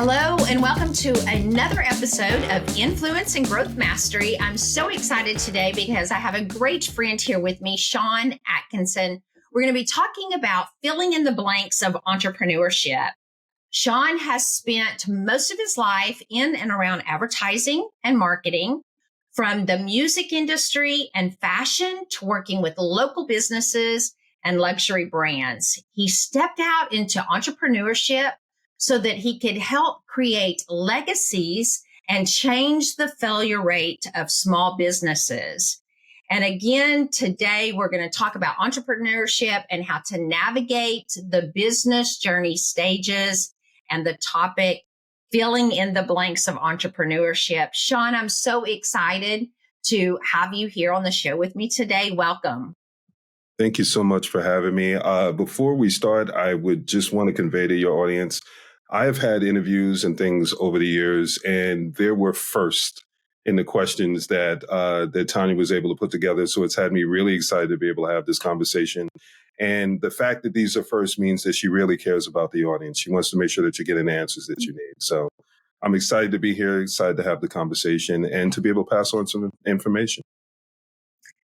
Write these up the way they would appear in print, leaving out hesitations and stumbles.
Hello, and welcome to another episode of Influence and Growth Mastery. I'm so excited today because I have a great friend here with me, Sean Atkinson. We're going to be talking about filling in the blanks of entrepreneurship. Sean has spent most of his life in and around advertising and marketing, from the music industry and fashion to working with local businesses and luxury brands. He stepped out into entrepreneurship so that he could help create legacies and change the failure rate of small businesses. And again, today we're going to talk about entrepreneurship and how to navigate the business journey stages and the topic, filling in the blanks of entrepreneurship. Sean, I'm so excited to have you here on the show with me today. Welcome. Thank you so much for having me. Before we start, I would just want to convey to your audience, I have had interviews and things over the years, and there were first in the questions that Tanya was able to put together. So it's had me really excited to be able to have this conversation. And the fact that these are first means that she really cares about the audience. She wants to make sure that you're getting the answers that you need. So I'm excited to be here, excited to have the conversation and to be able to pass on some information.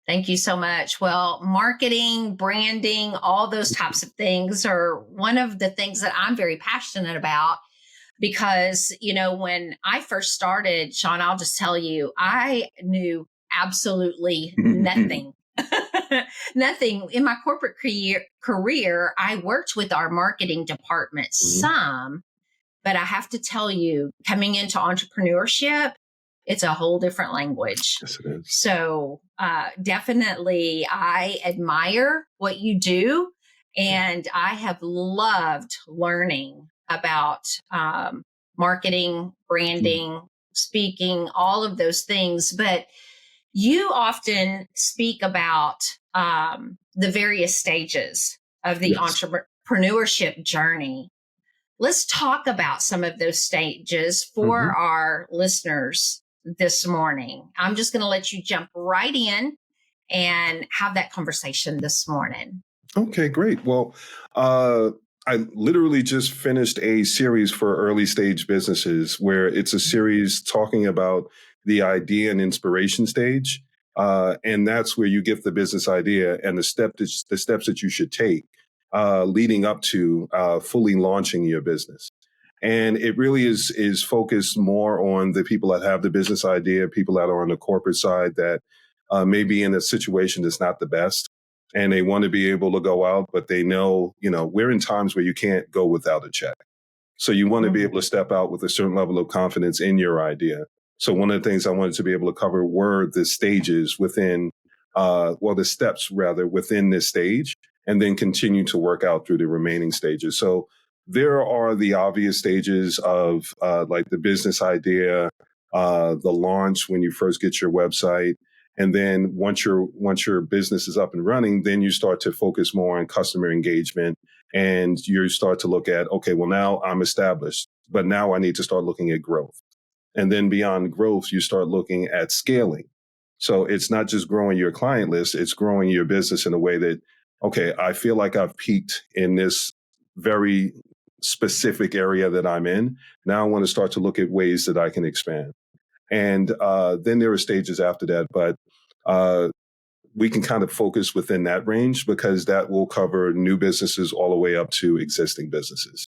Thank you so much. Well, marketing, branding, all those types of things are one of the things that I'm very passionate about because, when I first started, Sean, I'll just tell you, I knew absolutely nothing. Nothing. In my corporate career, I worked with our marketing department some, but I have to tell you, coming into entrepreneurship, it's a whole different language. Yes, it is. So definitely, I admire what you do. And I have loved learning about marketing, branding, speaking, all of those things. But you often speak about the various stages of the entrepreneurship journey. Let's talk about some of those stages for our listeners this morning. I'm just going to let you jump right in and have that conversation this morning. Okay, great. Well, I literally just finished a series for early stage businesses where it's a series talking about the idea and inspiration stage. And that's where you get the business idea and the steps that you should take leading up to fully launching your business. And it really is focused more on the people that have the business idea, people that are on the corporate side that may be in a situation that's not the best. And they want to be able to go out, but they know, we're in times where you can't go without a check. So you want to be able to step out with a certain level of confidence in your idea. So one of the things I wanted to be able to cover were the stages within, the steps rather within this stage, and then continue to work out through the remaining stages. So there are the obvious stages of like the business idea, the launch when you first get your website. And then once your business is up and running, then you start to focus more on customer engagement and you start to look at, okay, well, now I'm established, but now I need to start looking at growth. And then beyond growth, you start looking at scaling. So it's not just growing your client list, it's growing your business in a way that, okay, I feel like I've peaked in this very specific area that I'm in. Now I want to start to look at ways that I can expand. And then there are stages after that, but we can kind of focus within that range because that will cover new businesses all the way up to existing businesses.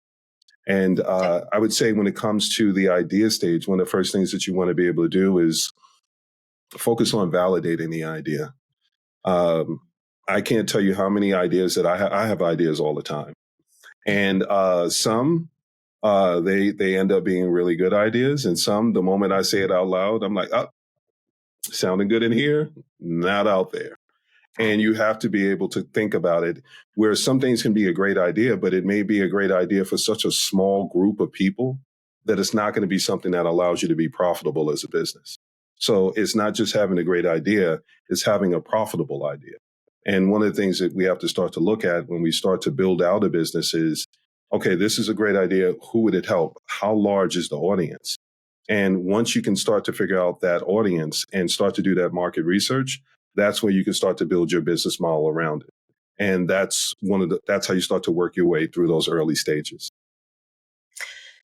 And I would say when it comes to the idea stage, one of the first things that you want to be able to do is focus on validating the idea. I can't tell you how many ideas that I have ideas all the time. And some, they end up being really good ideas. And some, the moment I say it out loud, I'm like, oh, sounding good in here, not out there. And you have to be able to think about it where some things can be a great idea, but it may be a great idea for such a small group of people that it's not going to be something that allows you to be profitable as a business. So it's not just having a great idea, it's having a profitable idea. And one of the things that we have to start to look at when we start to build out a business is, okay, this is a great idea. Who would it help? How large is the audience? And once you can start to figure out that audience and start to do that market research, that's where you can start to build your business model around it. And that's how you start to work your way through those early stages.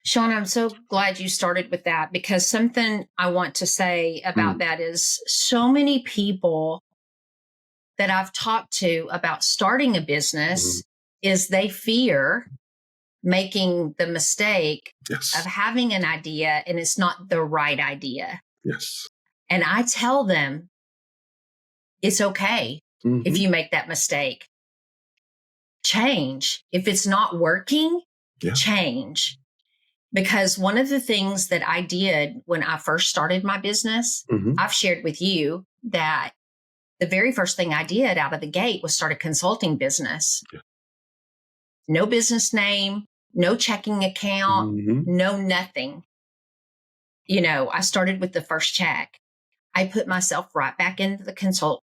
Sean, I'm so glad you started with that, because something I want to say about Mm, that is so many people that I've talked to about starting a mm, business is they fear making the mistake of yes. having an idea and it's not the right idea. Yes. And I tell them it's okay if Hmm. you make that mistake. Change. If it's not working, Yeah. change. Because one of the things that I did when I first started my business, Hmm. I've shared with you that the very first thing I did out of the gate was start a consulting business. Yeah. No business name, no checking account, Hmm. no nothing. I started with the first check. I put myself right back into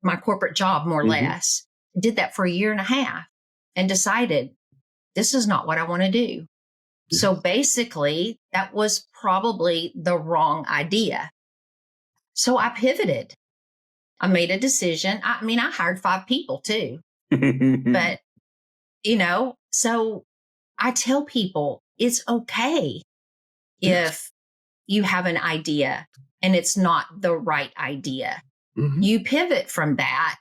my corporate job, more or Hmm. less. Did that for a year and a half and decided this is not what I want to do. Yeah. So basically, that was probably the wrong idea. So I pivoted. I made a decision. I mean, I hired 5 people too, but so I tell people it's okay Yes. if you have an idea and it's not the right idea. Hmm. You pivot from that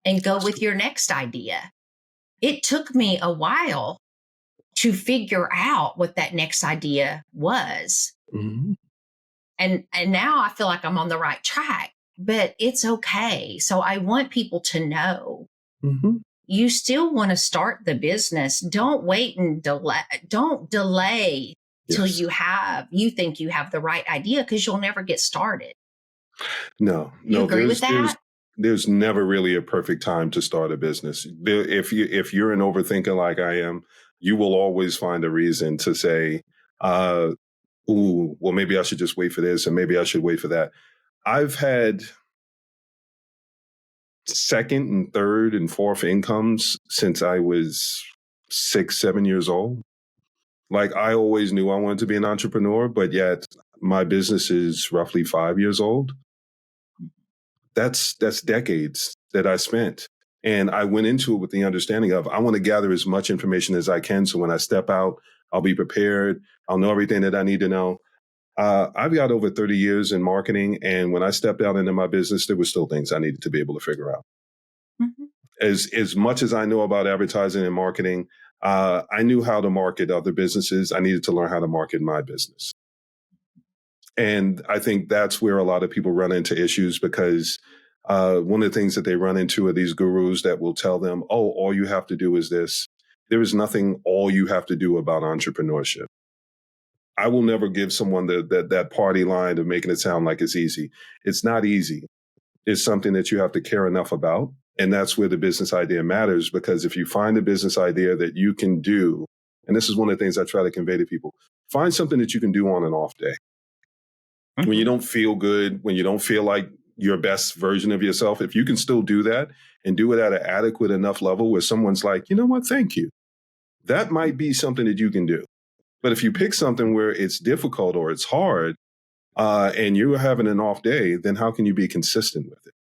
and go with Absolutely. your next idea. It took me a while to figure out what that next idea was. Hmm. And now I feel like I'm on the right track, but it's okay. So I want people to know Hmm. you still want to start the business. Don't wait and delay. Don't delay till Yes. you think you have the right idea, because you'll never get started. No, You no, agree with there's that? there's never really a perfect time to start a business. If you're an overthinker like I am, you will always find a reason to say, uh, ooh, well, maybe I should just wait for this and maybe I should wait for that. I've had second and third and fourth incomes since I was 6, 7 years old. Like I always knew I wanted to be an entrepreneur, but yet my business is roughly 5 years old. That's decades that I spent. And I went into it with the understanding of I want to gather as much information as I can. So when I step out, I'll be prepared. I'll know everything that I need to know. I've got over 30 years in marketing. And when I stepped out into my business, there were still things I needed to be able to figure out. Mhm. As much as I know about advertising and marketing, I knew how to market other businesses. I needed to learn how to market my business. And I think that's where a lot of people run into issues because one of the things that they run into are these gurus that will tell them, oh, all you have to do is this. There is nothing all you have to do about entrepreneurship. I will never give someone that party line of making it sound like it's easy. It's not easy. It's something that you have to care enough about. And that's where the business idea matters, because if you find a business idea that you can do, and this is one of the things I try to convey to people, find something that you can do on an off day when you Mhm. don't feel good, when you don't feel like your best version of yourself. If you can still do that and do it at an adequate enough level where someone's like, you know what, thank you, that might be something that you can do. But if you pick something where it's difficult or it's hard and you're having an off day, then how can you be consistent with it?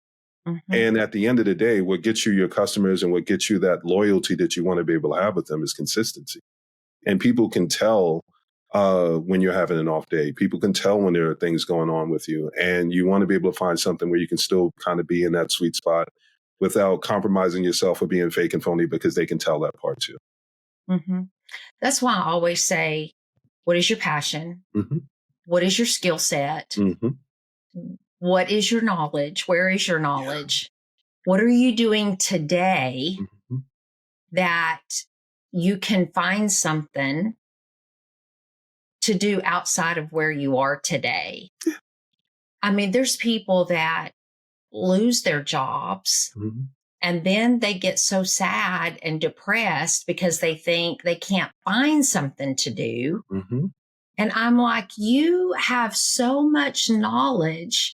Mhm. And at the end of the day, what gets you your customers and what gets you that loyalty that you want to be able to have with them is consistency. And people can tell when you're having an off day. People can tell when there are things going on with you. And you want to be able to find something where you can still kind of be in that sweet spot without compromising yourself or being fake and phony, because they can tell that part too. Mhm. That's why I always say, what is your passion? Hmm. What is your skill set? Hmm. What is your knowledge? Where is your knowledge? What are you doing today Hmm. that you can find something to do outside of where you are today? I mean, there's people that lose their jobs Hmm. and then they get so sad and depressed because they think they can't find something to do. Hmm. And I'm like, you have so much knowledge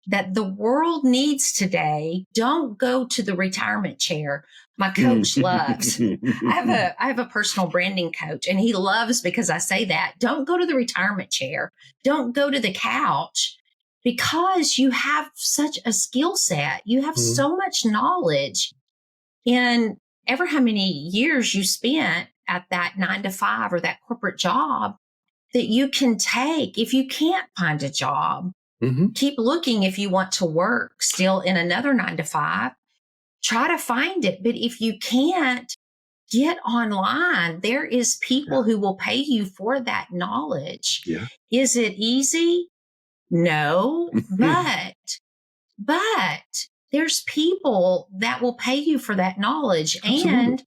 that the world needs today. Don't go to the retirement chair. My coach loves. I have a personal branding coach, and he loves because I say that. Don't go to the retirement chair. Don't go to the couch, because you have such a skill set. You have so much knowledge in ever how many years you spent at that 9 to 5 or that corporate job. that you can take. If you can't find a job, keep looking. If you want to work still in another 9 to 5, try to find it. But if you can't, get online. There is people who will pay you for that knowledge. Yeah. Is it easy? No, but there's people that will pay you for that knowledge. Absolutely. And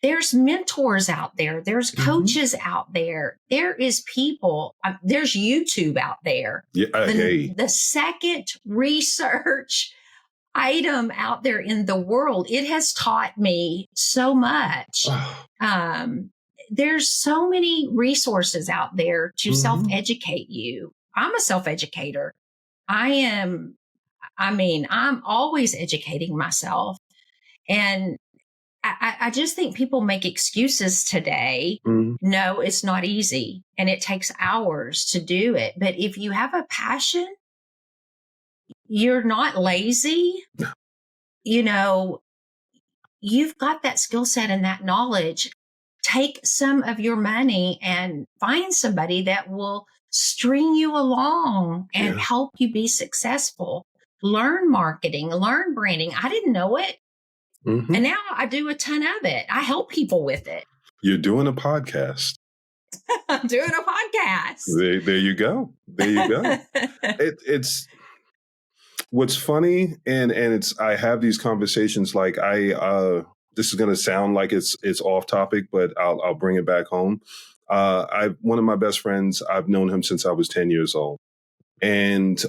there's mentors out there. There's coaches out there. There is people. There's YouTube out there. Yeah. The second research item out there in the world. It has taught me so much. There's so many resources out there to self-educate you. I'm a self-educator. I'm always educating myself. And I just think people make excuses today. No, it's not easy. And it takes hours to do it. But if you have a passion, you're not lazy. You know, you've got that skill set and that knowledge. Take some of your money and find somebody that will string you along and help you be successful. Learn marketing, learn branding. I didn't know it. And now I do a ton of it. I help people with it. You're doing a podcast. I'm doing a podcast. There you go. There you go. It's what's funny, and it's I have these conversations like this is going to sound like it's off topic, but I'll bring it back home. One of my best friends, I've known him since I was 10 years old, and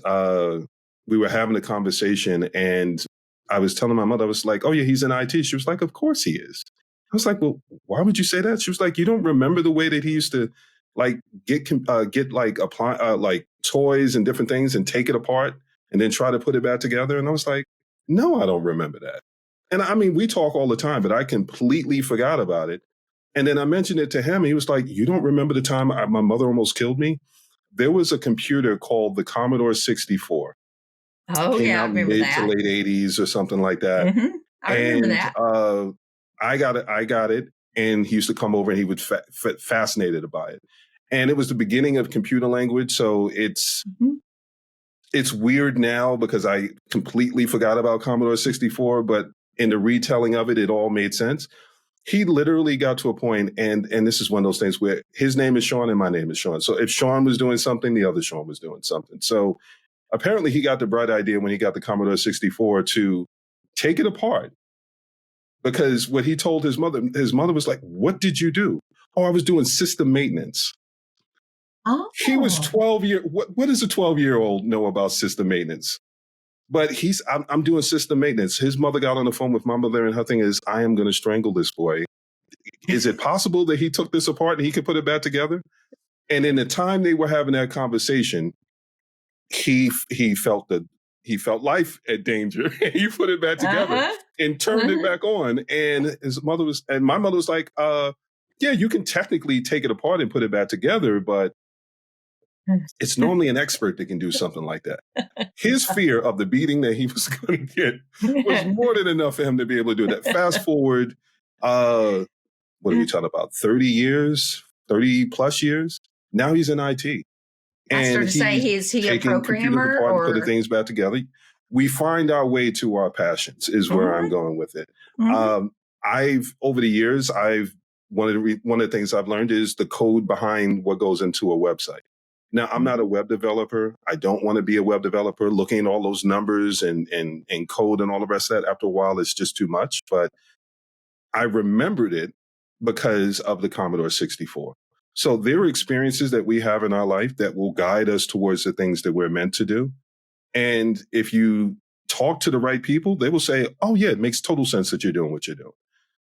we were having a conversation, and I was telling my mother, I was like, "Oh yeah, he's in IT." She was like, "Of course he is." I was like, "Well, why would you say that?" She was like, "You don't remember the way that he used to like get like apply like toys and different things and take it apart and then try to put it back together?" And I was like, "No, I don't remember that." And I mean, we talk all the time, but I completely forgot about it. And then I mentioned it to him. And he was like, "You don't remember the time my mother almost killed me?" There was a computer called the Commodore 64. Oh, Came yeah, I out in remember mid that. to late 80s or something like that. I remember that. I got it. And he used to come over and he would fascinated by it. And it was the beginning of computer language. So it's weird now because I completely forgot about Commodore 64, but in the retelling of it, it all made sense. He literally got to a point, and this is one of those things where his name is Sean and my name is Sean. So if Sean was doing something, the other Sean was doing something. So apparently he got the bright idea when he got the Commodore 64 to take it apart. Because what he told his mother was like, "What did you do?" "Oh, I was doing system maintenance." Oh. He was 12 years. What does a 12-year-old know about system maintenance? But I'm doing system maintenance. His mother got on the phone with my mother, and her thing is, "I am going to strangle this boy." Is it possible that he took this apart and he could put it back together? And in the time they were having that conversation, he felt life at danger. He put it back together and turned it back on. And my mother was like, "Yeah, you can technically take it apart and put it back together, but it's normally an expert that can do something like that." His fear of the beating that he was going to get was more than enough for him to be able to do that. Fast forward, what are we talking about? 30 plus years. Now he's in IT. I started to say, is he a programmer or putting things back together? We find our way to our passions is where I'm going with it. Over the years, one of the things I've learned is the code behind what goes into a website. Now, I'm not a web developer. I don't want to be a web developer. Looking at all those numbers and code and all the rest of that, after a while, it's just too much. But I remembered it because of the Commodore 64. So there are experiences that we have in our life that will guide us towards the things that we're meant to do. And if you talk to the right people, they will say, "Oh, yeah, it makes total sense that you're doing what you're doing."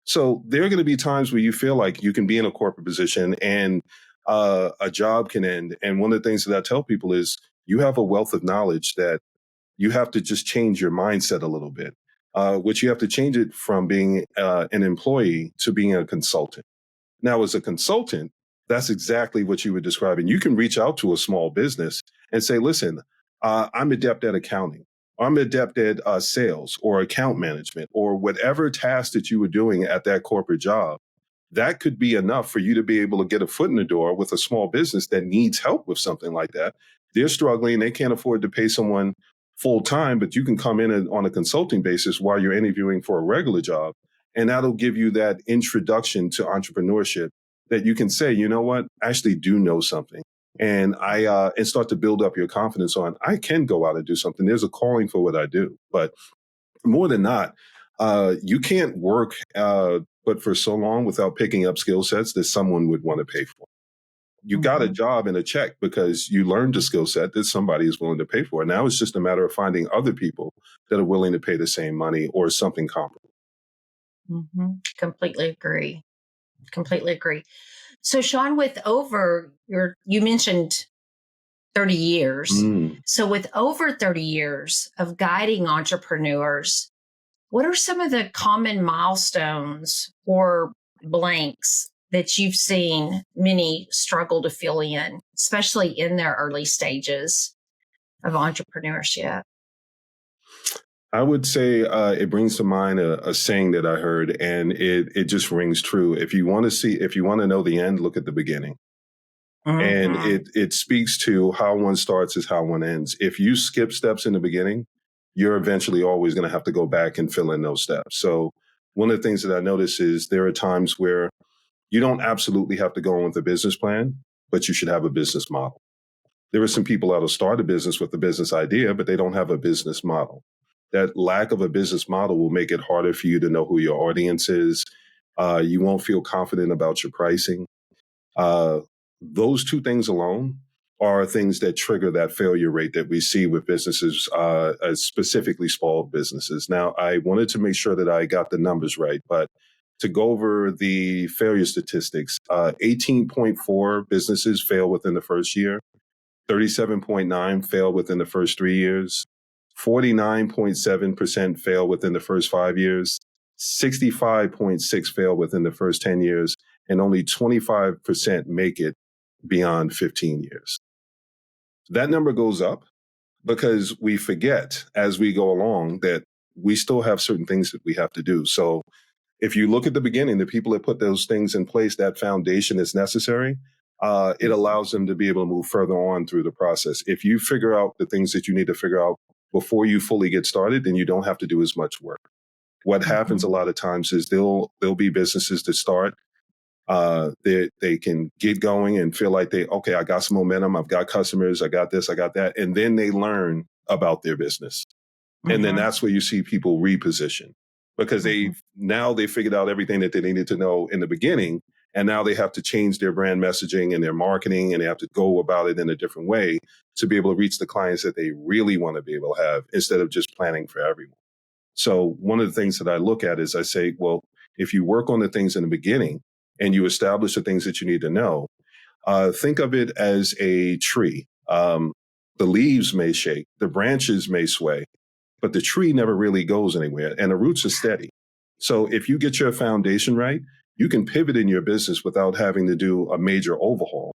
So there are going to be times where you feel like you can be in a corporate position and a job can end. And one of the things that I tell people is you have a wealth of knowledge that you have to just change your mindset a little bit, which you have to change it from being an employee to being a consultant. Now, as a consultant, that's exactly what you were describing. You can reach out to a small business and say, "Listen, I'm adept at accounting. I'm adept at sales or account management or whatever task that you were doing at that corporate job. that could be enough for you to be able to get a foot in the door with a small business that needs help with something like that. They're struggling. They can't afford to pay someone full time, but you can come in on a consulting basis while you're interviewing for a regular job. And that'll give you that introduction to entrepreneurship that you can say, you know what, I actually do know something. And and start to build up your confidence on, I can go out and do something. There's a calling for what I do. But more than not, you can't work but for so long without picking up skill sets that someone would want to pay for. You got a job and a check because you learned a skill set that somebody is willing to pay for. Now it's just a matter of finding other people that are willing to pay the same money or something comparable. Completely agree. Completely agree. So, Sean, you mentioned 30 years. So with over 30 years of guiding entrepreneurs, what are some of the common milestones or blanks that you've seen many struggle to fill in, especially in their early stages of entrepreneurship? I would say it brings to mind a saying that I heard, and it just rings true. If you want to know the end, look at the beginning. And it speaks to how one starts is how one ends. If you skip steps in the beginning, you're eventually always going to have to go back and fill in those steps. So one of the things that I notice is there are times where you don't absolutely have to go on with a business plan, but you should have a business model. There are some people that'll start a business with a business idea, but they don't have a business model. That lack of a business model will make it harder for you to know who your audience is. You won't feel confident about your pricing. Those two things alone are things that trigger that failure rate that we see with businesses, specifically small businesses. Now, I wanted to make sure that I got the numbers right, but to go over the failure statistics, 18.4 businesses fail within the first year, 37.9 fail within the first 3 years, 49.7% fail within the first 5 years, 65.6 fail within the first 10 years, and only 25% make it beyond 15 years. That number goes up because we forget as we go along that we still have certain things that we have to do. So if you look at the beginning, the people that put those things in place, that foundation is necessary. It allows them to be able to move further on through the process. If you figure out the things that you need to figure out before you fully get started, then you don't have to do as much work. What happens a lot of times is there'll be businesses that start. They can get going and feel like I got some momentum. I've got customers. I got this, I got that. And then they learn about their business. And then that's where you see people reposition because they figured out everything that they needed to know in the beginning. And now they have to change their brand messaging and their marketing, and they have to go about it in a different way to be able to reach the clients that they really want to be able to have instead of just planning for everyone. So one of the things that I look at is I say, well, if you work on the things in the beginning and you establish the things that you need to know, think of it as a tree. The leaves may shake, the branches may sway, but the tree never really goes anywhere and the roots are steady. So if you get your foundation right, you can pivot in your business without having to do a major overhaul.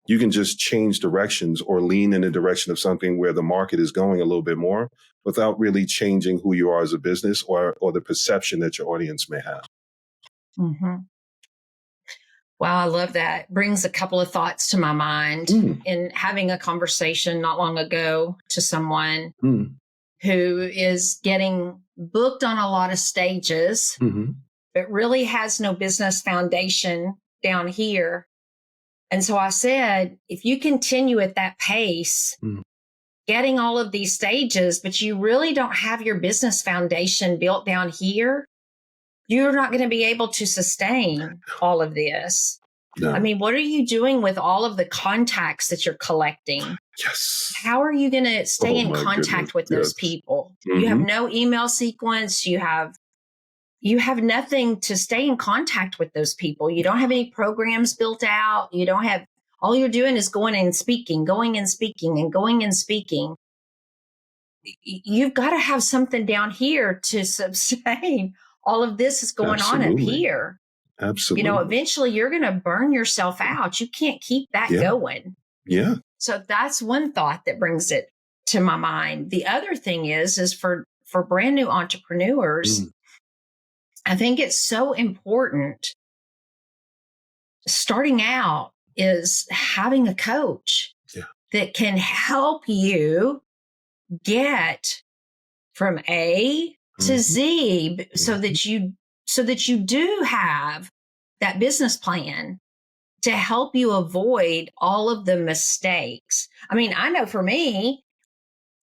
You can just change directions or lean in the direction of something where the market is going a little bit more without really changing who you are as a business or the perception that your audience may have. Wow, I love that. Brings a couple of thoughts to my mind in having a conversation not long ago to someone who is getting booked on a lot of stages, but really has no business foundation down here. And so I said, if you continue at that pace, getting all of these stages, but you really don't have your business foundation built down here, you're not going to be able to sustain all of this. No. I mean, what are you doing with all of the contacts that you're collecting? Yes. How are you going to stay in contact with those people? You have no email sequence. You have nothing to stay in contact with those people. You don't have any programs built out. You don't have, all you're doing is going and speaking. You've got to have something down here to sustain all of this is going on up here. Absolutely. Eventually you're going to burn yourself out. You can't keep that going. Yeah. So that's one thought that brings it to my mind. The other thing is for brand new entrepreneurs, I think it's so important starting out is having a coach that can help you get from A to Z so that you do have that business plan to help you avoid all of the mistakes. I mean, I know for me,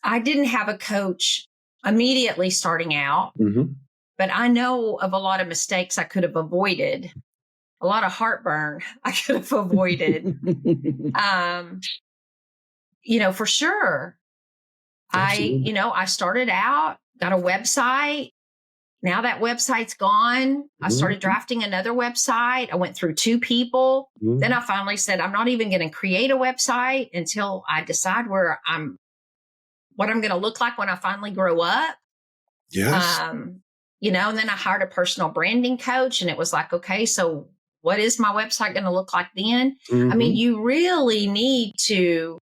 I didn't have a coach immediately starting out, but I know of a lot of mistakes I could have avoided, a lot of heartburn I could have avoided. For sure. Absolutely. I started out, got a website. Now that website's gone. I started drafting another website. I went through 2 people. Then I finally said, I'm not even going to create a website until I decide what I'm going to look like when I finally grow up. Yes. And then I hired a personal branding coach, and it was like, okay, so what is my website going to look like then? I mean, you really need to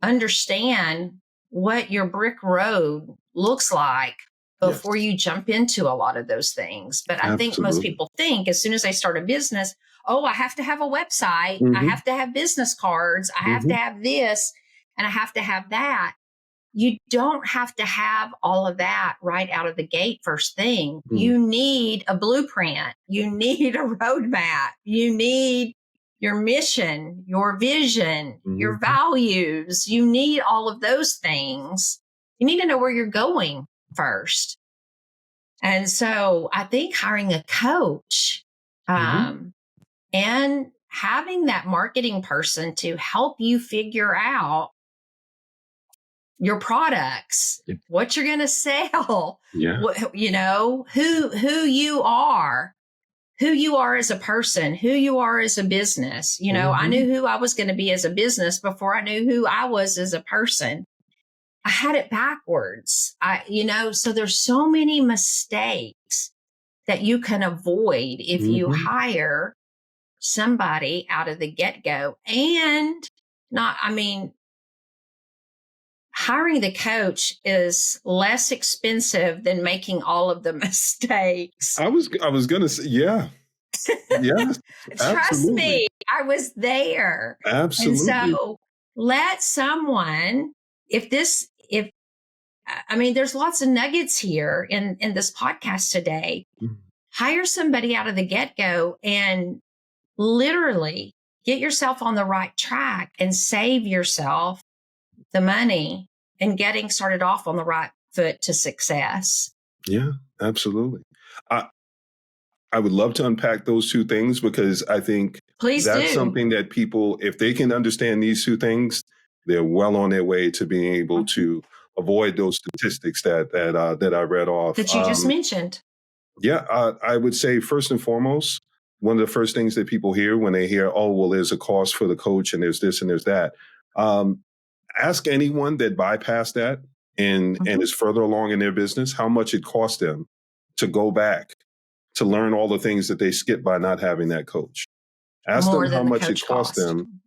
understand what your brick road looks like before you jump into a lot of those things. But I think most people think as soon as they start a business, I have to have a website. I have to have business cards. I have to have this and I have to have that. You don't have to have all of that right out of the gate first thing. You need a blueprint. You need a roadmap. You need your mission, your vision, your values. You need all of those things. You need to know where you're going first. And so I think hiring a coach and having that marketing person to help you figure out your products, what you're going to sell, who you are as a person, who you are as a business. I knew who I was going to be as a business before I knew who I was as a person. I had it backwards. So there's so many mistakes that you can avoid if you hire somebody out of the get-go. And hiring the coach is less expensive than making all of the mistakes. I was going to say, yeah. Trust me, I was there. Absolutely. And so let someone, there's lots of nuggets here in this podcast today. Hire somebody out of the get-go and literally get yourself on the right track and save yourself the money and getting started off on the right foot to success. Yeah, absolutely. I would love to unpack those 2 things because I think that's something that people, if they can understand these 2 things, they're well on their way to being able to avoid those statistics that I read off. That you just mentioned. Yeah, I would say first and foremost, one of the first things that people hear when they hear, there's a cost for the coach and there's this and there's that. Ask anyone that bypassed that and is further along in their business, how much it cost them to go back to learn all the things that they skipped by not having that coach. Ask them how much it cost them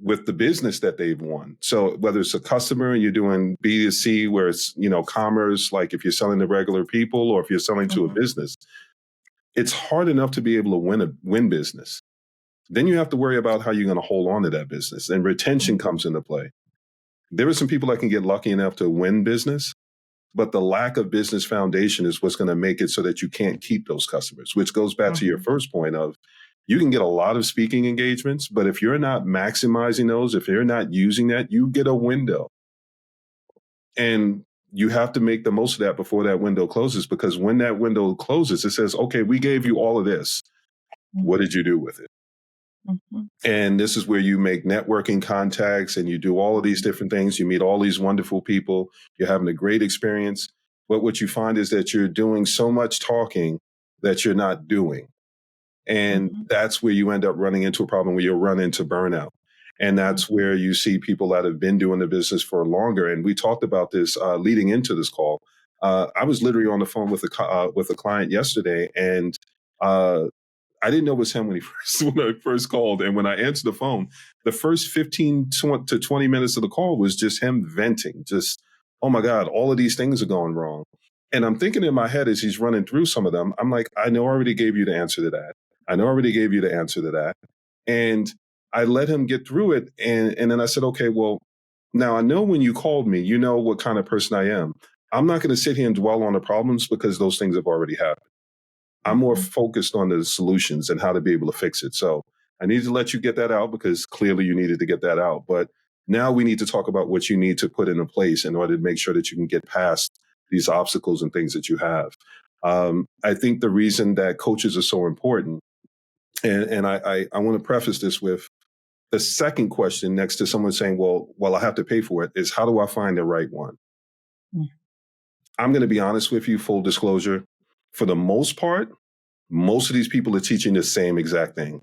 with the business that they've won. So whether it's a customer and you're doing B2C where it's, commerce, like if you're selling to regular people or if you're selling to a business, it's hard enough to be able to win business. Then you have to worry about how you're going to hold on to that business, and retention comes into play. There are some people that can get lucky enough to win business, but the lack of business foundation is what's going to make it so that you can't keep those customers, which goes back to your first point of you can get a lot of speaking engagements, but if you're not maximizing those, if you're not using that, you get a window. And you have to make the most of that before that window closes, because when that window closes, it says, okay, we gave you all of this. What did you do with it? And this is where you make networking contacts and you do all of these different things. You meet all these wonderful people. You're having a great experience. But what you find is that you're doing so much talking that you're not doing. And that's where you end up running into a problem where you'll run into burnout. And that's where you see people that have been doing the business for longer. And we talked about this leading into this call. I was literally on the phone with a client yesterday, and I didn't know it was him when I first called. And when I answered the phone, the first 15 to 20 minutes of the call was just him venting, just, oh my God, all of these things are going wrong. And I'm thinking in my head as he's running through some of them, I'm like, I know I already gave you the answer to that. I know I already gave you the answer to that. And I let him get through it. And then I said, okay, well, now I know when you called me, you know what kind of person I am. I'm not going to sit here and dwell on the problems because those things have already happened. I'm more focused on the solutions and how to be able to fix it. So I need to let you get that out because clearly you needed to get that out. But now we need to talk about what you need to put into place in order to make sure that you can get past these obstacles and things that you have. I think the reason that coaches are so important, and I want to preface this with the second question next to someone saying, well, I have to pay for it, is how do I find the right one? Mm. I'm going to be honest with you, full disclosure. For the most part, most of these people are teaching the same exact thing.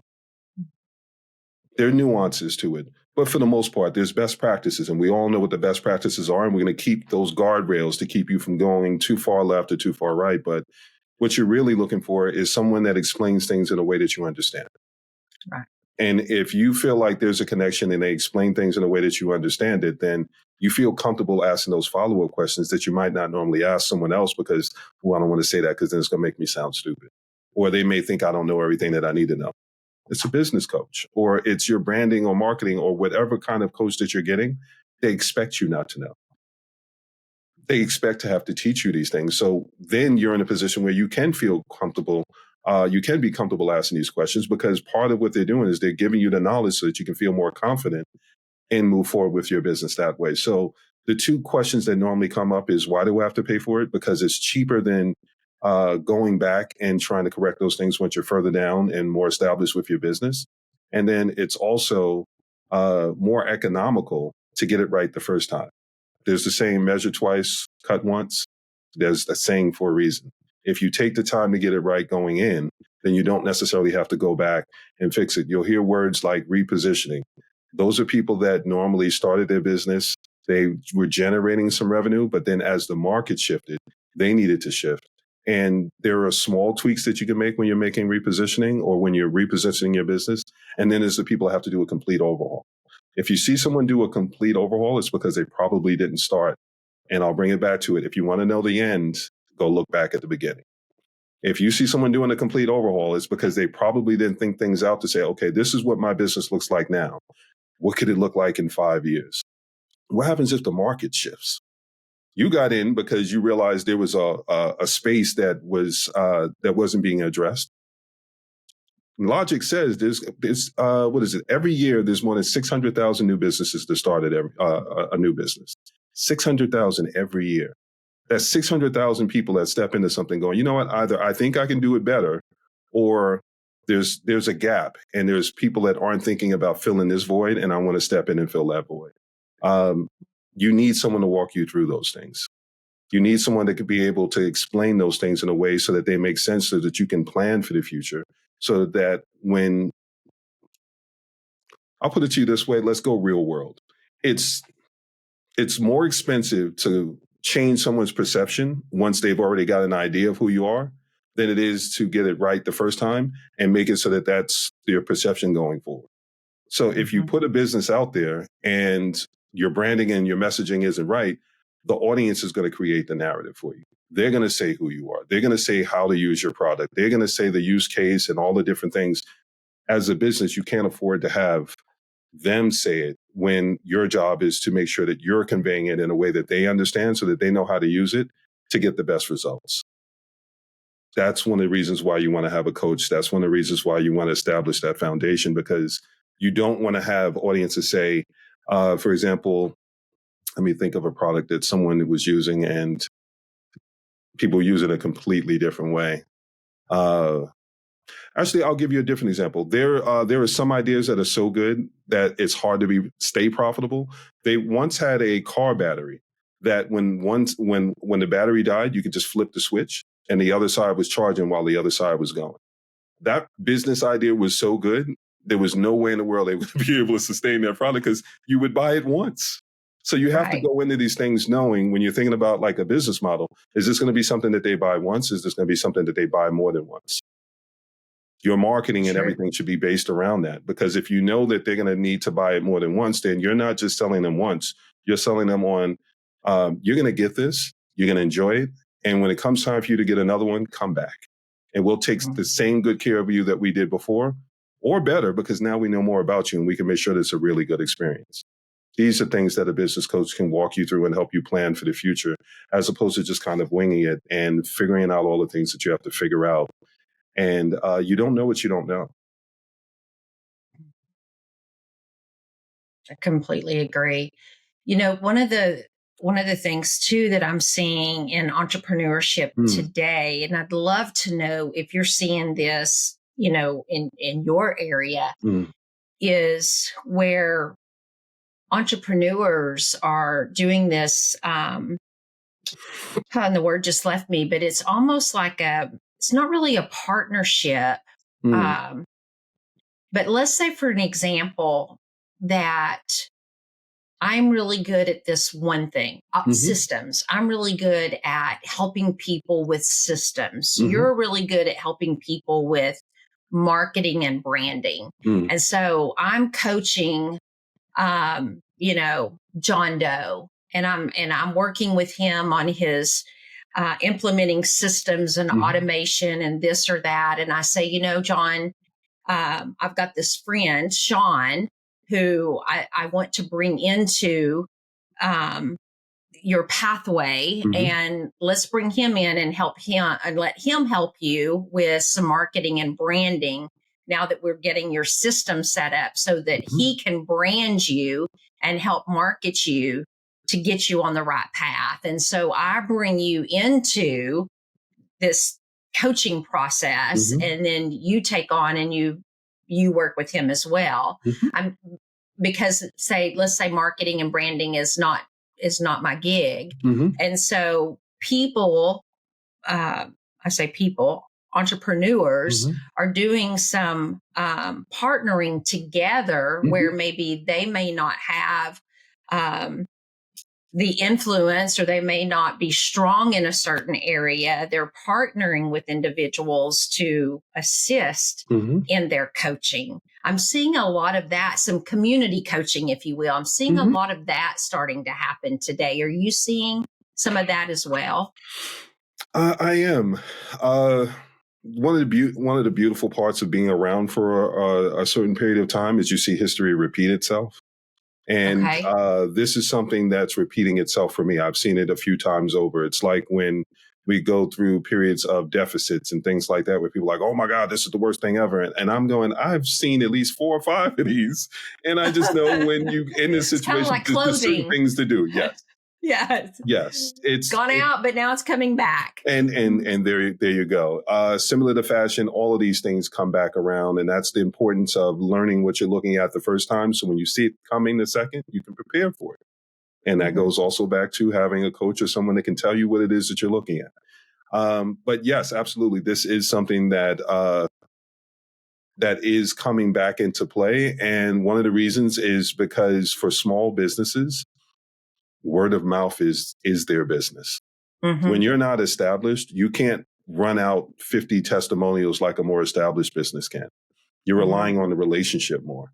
There are nuances to it, but for the most part, there's best practices, and we all know what the best practices are, and we're going to keep those guardrails to keep you from going too far left or too far right. But what you're really looking for is someone that explains things in a way that you understand. Right. And if you feel like there's a connection and they explain things in a way that you understand it, then you feel comfortable asking those follow-up questions that you might not normally ask someone else because, well, I don't want to say that because then it's going to make me sound stupid. Or they may think I don't know everything that I need to know. It's a business coach, or it's your branding or marketing or whatever kind of coach that you're getting. They expect you not to know. They expect to have to teach you these things. So then you're in a position where you can feel comfortable. You can be comfortable asking these questions because part of what they're doing is they're giving you the knowledge so that you can feel more confident and move forward with your business that way. So the two questions that normally come up is, why do I have to pay for it? Because it's cheaper than going back and trying to correct those things once you're further down and more established with your business. And then it's also more economical to get it right the first time. There's the saying, measure twice, cut once. There's a saying for a reason. If you take the time to get it right going in, then you don't necessarily have to go back and fix it. You'll hear words like repositioning. Those are people that normally started their business. They were generating some revenue, but then as the market shifted, they needed to shift. And there are small tweaks that you can make when you're making repositioning or when you're repositioning your business. And then there's the people that have to do a complete overhaul. If you see someone do a complete overhaul, it's because they probably didn't start. And I'll bring it back to it. If you want to know the end, go look back at the beginning. If you see someone doing a complete overhaul, it's because they probably didn't think things out to say, okay, this is what my business looks like now. What could it look like in 5 years? What happens if the market shifts? You got in because you realized there was a space that wasn't being addressed. Logic says there's what is it? Every year, there's more than 600,000 new businesses that started a new business. 600,000 every year. That's 600,000 people that step into something going, you know what? Either I think I can do it better, or there's a gap, and there's people that aren't thinking about filling this void, and I want to step in and fill that void. You need someone to walk you through those things. You need someone that could be able to explain those things in a way so that they make sense, so that you can plan for the future. So that when, I'll put it to you this way, let's go real world. It's more expensive to change someone's perception once they've already got an idea of who you are than it is to get it right the first time and make it so that that's your perception going forward. So if you put a business out there and your branding and your messaging isn't right, the audience is going to create the narrative for you. They're going to say who you are. They're going to say how to use your product. They're going to say the use case and all the different things. As a business, you can't afford to have them say it when your job is to make sure that you're conveying it in a way that they understand so that they know how to use it to get the best results. That's one of the reasons why you want to have a coach. That's one of the reasons why you want to establish that foundation, because you don't want to have audiences say, for example, let me think of a product that someone was using and people use it a completely different way. Actually, I'll give you a different example. There are some ideas that are so good that it's hard to stay profitable. They once had a car battery that when the battery died, you could just flip the switch and the other side was charging while the other side was going. That business idea was so good, there was no way in the world they would be able to sustain their product because you would buy it once. So you have to go into these things knowing, when you're thinking about like a business model, is this going to be something that they buy once? Is this going to be something that they buy more than once? Your marketing and everything should be based around that, because if you know that they're going to need to buy it more than once, then you're not just selling them once. You're selling them on, you're going to get this, you're going to enjoy it. And when it comes time for you to get another one, come back. And we'll take the same good care of you that we did before, or better, because now we know more about you and we can make sure that it's a really good experience. These are things that a business coach can walk you through and help you plan for the future, as opposed to just kind of winging it and figuring out all the things that you have to figure out. And you don't know what you don't know. I completely agree. One of the things too that I'm seeing in entrepreneurship today, and I'd love to know if you're seeing this, in your area, is where entrepreneurs are doing this. And the word just left me, but it's almost like it's not really a partnership. But let's say, for an example, that I'm really good at this one thing, systems. I'm really good at helping people with systems. You're really good at helping people with marketing and branding. And so I'm coaching, John Doe, and I'm working with him on his implementing systems and automation and this or that. And I say, John, I've got this friend, Sean, who I want to bring into your pathway, and let's bring him in and help him and let him help you with some marketing and branding now that we're getting your system set up so that he can brand you and help market you to get you on the right path. And so I bring you into this coaching process, and then you take on and you work with him as well. Because let's say marketing and branding is not my gig. And so people, entrepreneurs are doing some partnering together where maybe they may not have the influence, or they may not be strong in a certain area. They're partnering with individuals to assist in their coaching. I'm seeing a lot of that, some community coaching, if you will. I'm seeing a lot of that starting to happen today. Are you seeing some of that as well? I am. One of the beautiful parts of being around for a certain period of time is you see history repeat itself. And this is something that's repeating itself for me. I've seen it a few times over. It's like when we go through periods of deficits and things like that, where people are like, oh my God, this is the worst thing ever. And I'm going, I've seen at least 4 or 5 of these. And I just know when you in this situation, like there's certain things to do. Yes. Yes. It's gone out, but now it's coming back. And there you go. Similar to fashion, all of these things come back around, and that's the importance of learning what you're looking at the first time. So when you see it coming the second, you can prepare for it. And that goes also back to having a coach or someone that can tell you what it is that you're looking at. But yes, absolutely, this is something that is coming back into play. And one of the reasons is because for small businesses, word of mouth is their business. When you're not established, you can't run out 50 testimonials like a more established business can. You're relying on the relationship more.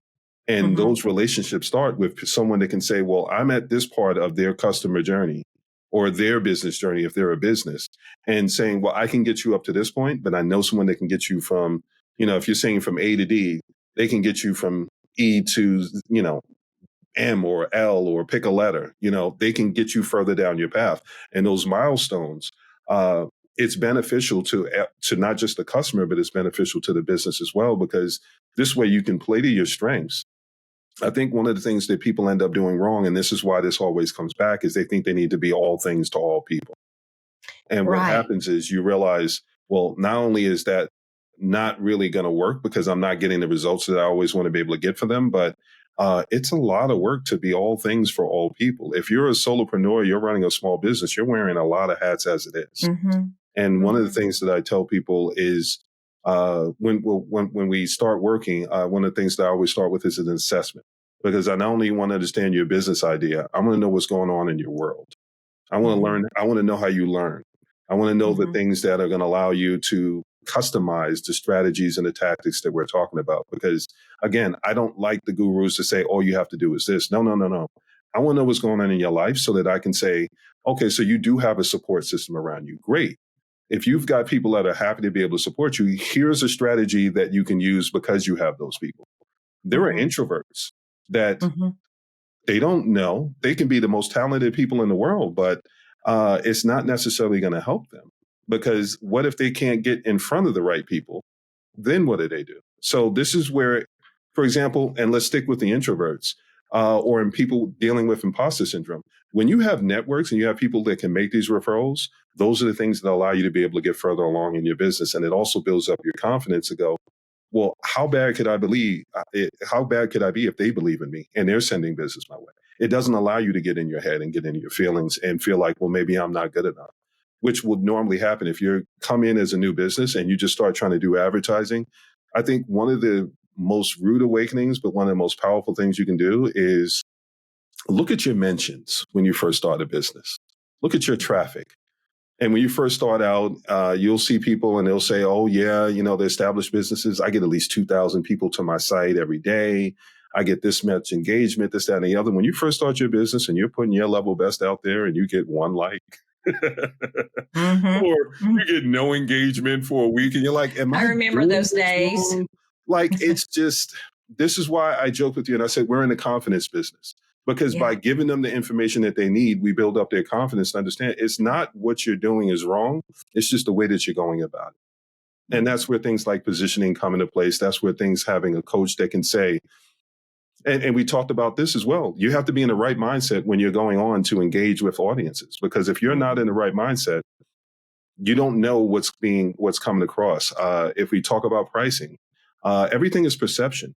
And those relationships start with someone that can say, well, I'm at this part of their customer journey or their business journey if they're a business, and saying, well, I can get you up to this point, but I know someone that can get you from, if you're saying from A to D, they can get you from E to, M or L, or pick a letter. They can get you further down your path. And those milestones, it's beneficial to not just the customer, but it's beneficial to the business as well, because this way you can play to your strengths. I think one of the things that people end up doing wrong, and this is why this always comes back, is they think they need to be all things to all people. And what happens is you realize, well, not only is that not really going to work because I'm not getting the results that I always want to be able to get for them, but it's a lot of work to be all things for all people. If you're a solopreneur, you're running a small business, you're wearing a lot of hats as it is. And one of the things that I tell people is when we start working, one of the things that I always start with is an assessment, because I not only want to understand your business idea, I want to know what's going on in your world. I want to learn. I want to know how you learn. I want to know the things that are going to allow you to customize the strategies and the tactics that we're talking about. Because again, I don't like the gurus to say, all you have to do is this. No. I want to know what's going on in your life so that I can say, okay, so you do have a support system around you. Great. If you've got people that are happy to be able to support you, here's a strategy that you can use because you have those people. There are introverts that they don't know. They can be the most talented people in the world, but it's not necessarily going to help them, because what if they can't get in front of the right people? Then what do? So this is where, for example, and let's stick with the introverts or in people dealing with imposter syndrome. When you have networks and you have people that can make these referrals, those are the things that allow you to be able to get further along in your business. And it also builds up your confidence to go, well, how bad could I be if they believe in me and they're sending business my way? It doesn't allow you to get in your head and get into your feelings and feel like, well, maybe I'm not good enough, which would normally happen if you come in as a new business and you just start trying to do advertising. I think one of the most rude awakenings, but one of the most powerful things you can do is look at your mentions when you first start a business. Look at your traffic. And when you first start out, you'll see people and they'll say, oh, yeah, the established businesses, I get at least 2,000 people to my site every day. I get this much engagement, this, that, and the other. When you first start your business and you're putting your level best out there and you get one like, or you get no engagement for a week and you're like, I remember those days. Like, it's just, this is why I joke with you and I said, we're in the confidence business. Because by giving them the information that they need, we build up their confidence to understand it's not what you're doing is wrong. It's just the way that you're going about it. And that's where things like positioning come into place. That's where things having a coach that can say, and we talked about this as well. You have to be in the right mindset when you're going on to engage with audiences, because if you're not in the right mindset, you don't know what's coming across. If we talk about pricing, everything is perception.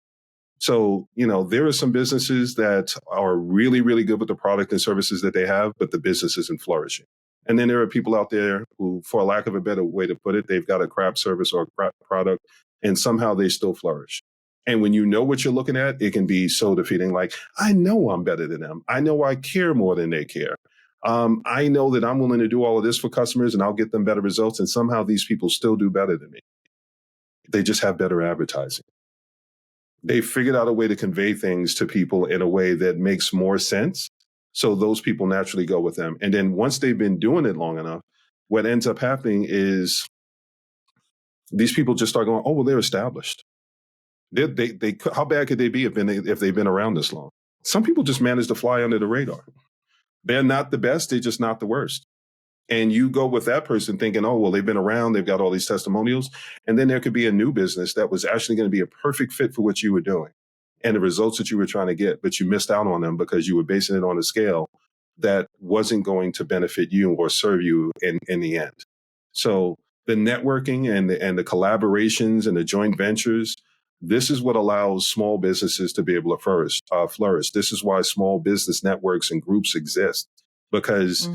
So, there are some businesses that are really, really good with the product and services that they have, but the business isn't flourishing. And then there are people out there who, for lack of a better way to put it, they've got a crap service or a crap product, and somehow they still flourish. And when you know what you're looking at, it can be so defeating. Like, I know I'm better than them. I know I care more than they care. I know that I'm willing to do all of this for customers and I'll get them better results. And somehow these people still do better than me. They just have better advertising. They figured out a way to convey things to people in a way that makes more sense. So those people naturally go with them. And then once they've been doing it long enough, what ends up happening is these people just start going, oh, well, they're established. They how bad could they be if they've been around this long? Some people just manage to fly under the radar. They're not the best. They're just not the worst. And you go with that person thinking, oh, well, they've been around. They've got all these testimonials. And then there could be a new business that was actually going to be a perfect fit for what you were doing and the results that you were trying to get. But you missed out on them because you were basing it on a scale that wasn't going to benefit you or serve you in the end. So the networking and the collaborations and the joint ventures, this is what allows small businesses to be able to flourish. This is why small business networks and groups exist, because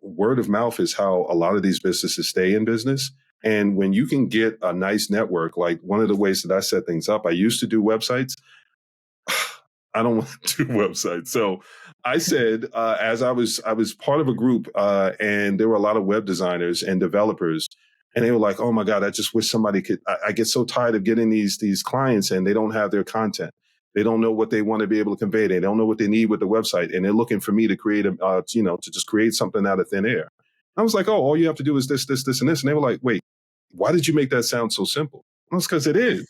word of mouth is how a lot of these businesses stay in business. And when you can get a nice network, like one of the ways that I set things up, I used to do websites. I don't want to do websites. So I said, as I was part of a group and there were a lot of web designers and developers, and they were like, oh my God, I just wish somebody could, I get so tired of getting these clients and they don't have their content. They don't know what they want to be able to convey. They don't know what they need with the website. And they're looking for me to create to just create something out of thin air. I was like, oh, all you have to do is this, this, this, and this. And they were like, wait, why did you make that sound so simple? Well, it's because it is.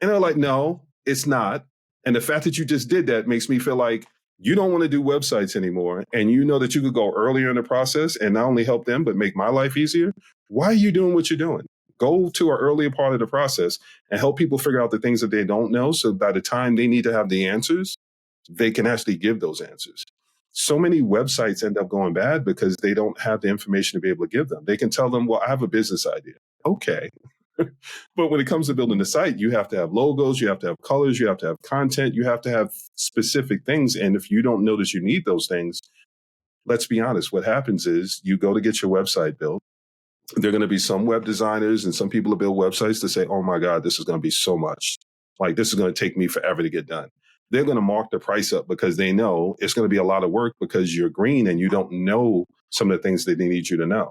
And they're like, no, it's not. And the fact that you just did that makes me feel like you don't want to do websites anymore. And you know that you could go earlier in the process and not only help them, but make my life easier. Why are you doing what you're doing? Go to an earlier part of the process and help people figure out the things that they don't know. So by the time they need to have the answers, they can actually give those answers. So many websites end up going bad because they don't have the information to be able to give them. They can tell them, well, I have a business idea. Okay. But when it comes to building a site, you have to have logos, you have to have colors, you have to have content, you have to have specific things. And if you don't know that you need those things, let's be honest, what happens is you go to get your website built. There are going to be some web designers and some people who build websites to say, oh my God, this is going to be so much. Like, this is going to take me forever to get done. They're going to mark the price up because they know it's going to be a lot of work because you're green and you don't know some of the things that they need you to know.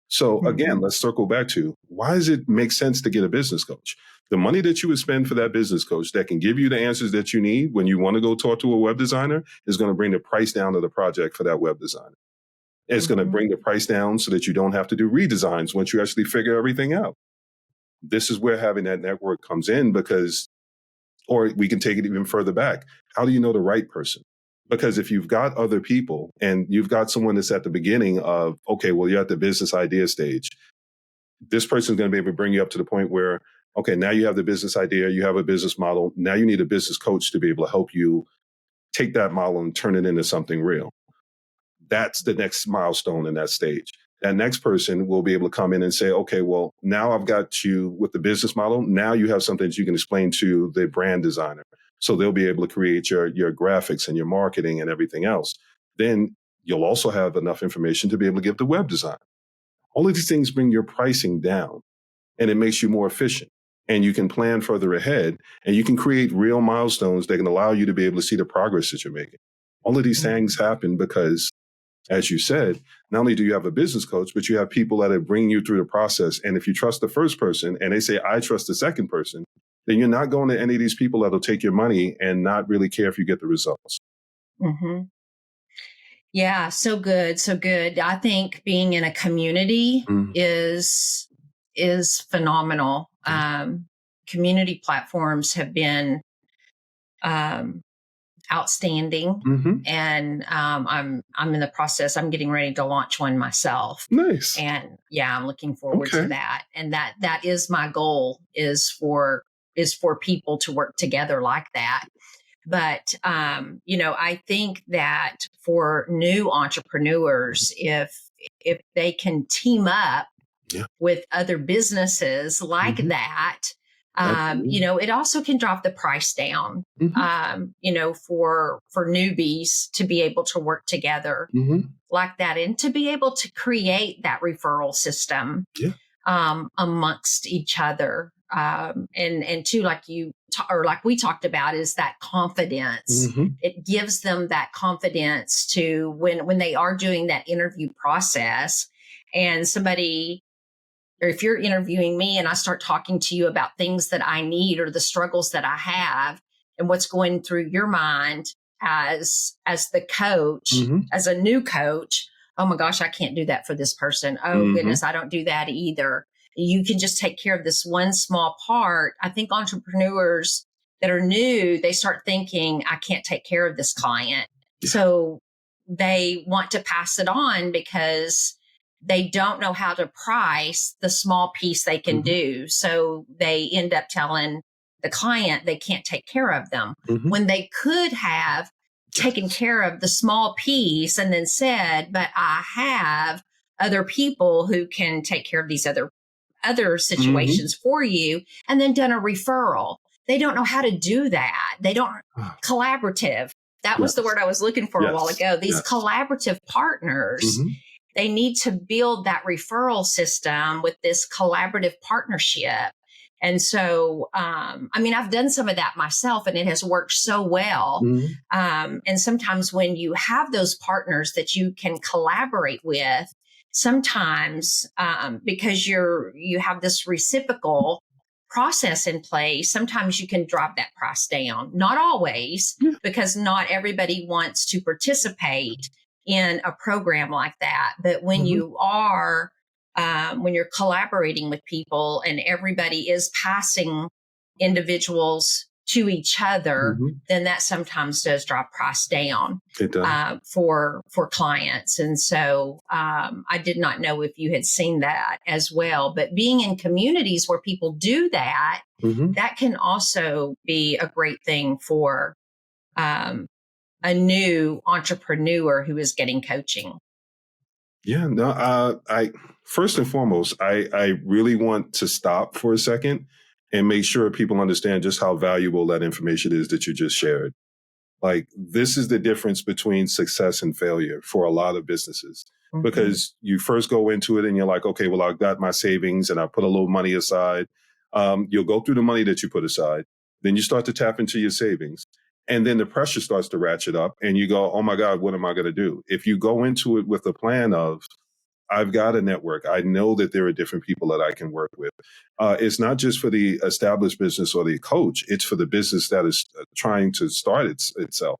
So again, let's circle back to, why does it make sense to get a business coach? The money that you would spend for that business coach that can give you the answers that you need when you want to go talk to a web designer is going to bring the price down of the project for that web designer. It's going to bring the price down so that you don't have to do redesigns once you actually figure everything out. This is where having that network comes in because, or we can take it even further back. How do you know the right person? Because if you've got other people and you've got someone that's at the beginning of, okay, well, you're at the business idea stage, this person's going to be able to bring you up to the point where, okay, now you have the business idea, you have a business model. Now you need a business coach to be able to help you take that model and turn it into something real. That's the next milestone in that stage. That next person will be able to come in and say, okay, well, now I've got you with the business model. Now you have something that you can explain to the brand designer. So they'll be able to create your graphics and your marketing and everything else. Then you'll also have enough information to be able to give the web design. All of these things bring your pricing down and it makes you more efficient. And you can plan further ahead and you can create real milestones that can allow you to be able to see the progress that you're making. All of these things happen because, as you said, not only do you have a business coach, but you have people that are bringing you through the process. And if you trust the first person and they say, I trust the second person, then you're not going to any of these people that'll take your money and not really care if you get the results. Mm-hmm. Yeah, so good, so good. I think being in a community is phenomenal. Community platforms have been outstanding, and I'm in the process. I'm getting ready to launch one myself. Nice. And yeah, I'm looking forward to that. And that is my goal is for people to work together like that. But, I think that for new entrepreneurs, if they can team up with other businesses like that, it also can drop the price down, for newbies to be able to work together like that and to be able to create that referral system amongst each other. And too, like we talked about, is that confidence. It gives them that confidence to when they are doing that interview process and somebody, or if you're interviewing me and I start talking to you about things that I need or the struggles that I have and what's going through your mind as the coach, as a new coach, oh my gosh, I can't do that for this person. Oh goodness, I don't do that either. You can just take care of this one small part. I think entrepreneurs that are new, they start thinking, I can't take care of this client. So they want to pass it on because they don't know how to price the small piece they can do. So they end up telling the client they can't take care of them when they could have taken care of the small piece and then said, but I have other people who can take care of these other situations for you, and then done a referral. They don't know how to do that. They don't collaborative. That was the word I was looking for a while ago. These collaborative partners, they need to build that referral system with this collaborative partnership. And so, I've done some of that myself and it has worked so well. And sometimes when you have those partners that you can collaborate with, sometimes because you have this reciprocal process in place, sometimes you can drop that price down. Not always, because not everybody wants to participate in a program like that. But when you are, when you're collaborating with people and everybody is passing individuals to each other, then that sometimes does drop price down for clients. And so I did not know if you had seen that as well. But being in communities where people do that, that can also be a great thing for a new entrepreneur who is getting coaching. Yeah, no, I first and foremost, I really want to stop for a second and make sure people understand just how valuable that information is that you just shared. Like, this is the difference between success and failure for a lot of businesses, because you first go into it and you're like, okay, well, I've got my savings and I put a little money aside. You'll go through the money that you put aside. Then you start to tap into your savings. And then the pressure starts to ratchet up and you go, oh my God, what am I going to do? If you go into it with a plan of, I've got a network, I know that there are different people that I can work with. It's not just for the established business or the coach, it's for the business that is trying to start itself.